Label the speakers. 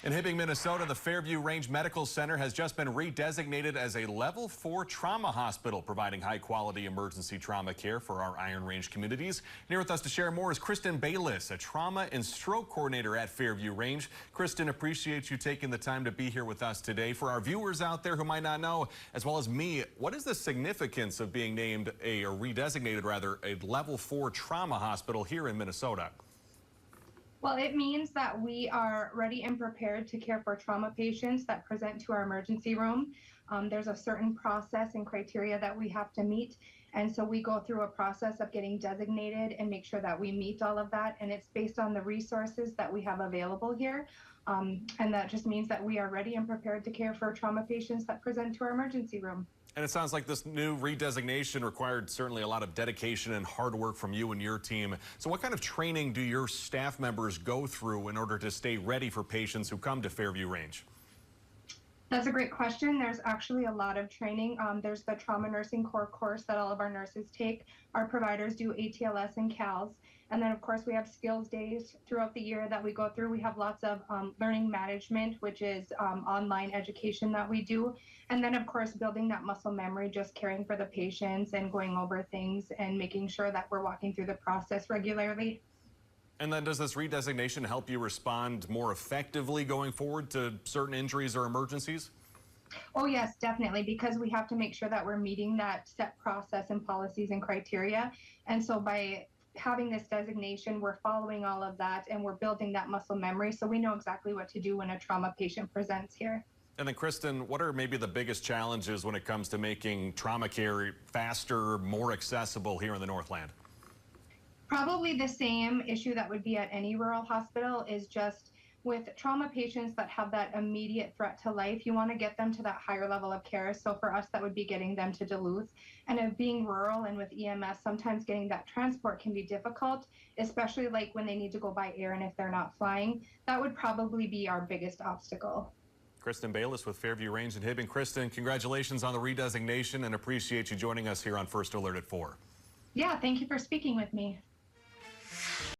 Speaker 1: In Hibbing, Minnesota, the Fairview Range Medical Center has just been redesignated as a Level 4 trauma hospital, providing high-quality emergency trauma care for our Iron Range communities. And here with us to share more is Kristen Bayliss, a trauma and stroke coordinator at Fairview Range. Kristen, appreciate you taking the time to be here with us today. For our viewers out there who might not know, as well as me, what is the significance of being named or redesignated, rather, a Level 4 trauma hospital here in Minnesota?
Speaker 2: Well, it means that we are ready and prepared to care for trauma patients that present to our emergency room. There's a certain process and criteria that we have to meet. And so we go through a process of getting designated and make sure that we meet all of that. And it's based on the resources that we have available here. And that just means that we are ready and prepared to care for trauma patients that present to our emergency room.
Speaker 1: And it sounds like this new redesignation required certainly a lot of dedication and hard work from you and your team. So what kind of training do your staff members go through in order to stay ready for patients who come to Fairview Range?
Speaker 2: That's a great question. There's actually a lot of training. There's the trauma nursing core course that all of our nurses take. Our providers do ATLS and CALS. And then, of course, we have skills days throughout the year that we go through. We have lots of learning management, which is online education that we do. And then, of course, building that muscle memory, just caring for the patients and going over things and making sure that we're walking through the process regularly.
Speaker 1: And then does this redesignation help you respond more effectively going forward to certain injuries or emergencies?
Speaker 2: Oh, yes, definitely, because we have to make sure that we're meeting that set process and policies and criteria. And so by having this designation, we're following all of that and we're building that muscle memory so we know exactly what to do when a trauma patient presents here.
Speaker 1: And then, Kristen, what are maybe the biggest challenges when it comes to making trauma care faster, more accessible here in the Northland?
Speaker 2: Probably the same issue that would be at any rural hospital is just with trauma patients that have that immediate threat to life, you want to get them to that higher level of care. So for us, that would be getting them to Duluth. And of being rural and with EMS, sometimes getting that transport can be difficult, especially like when they need to go by air and if they're not flying. That would probably be our biggest obstacle.
Speaker 1: Kristen Bayliss with Fairview Range and Hibbing. Kristen, congratulations on the redesignation and appreciate you joining us here on First Alert at 4.
Speaker 2: Yeah, thank you for speaking with me.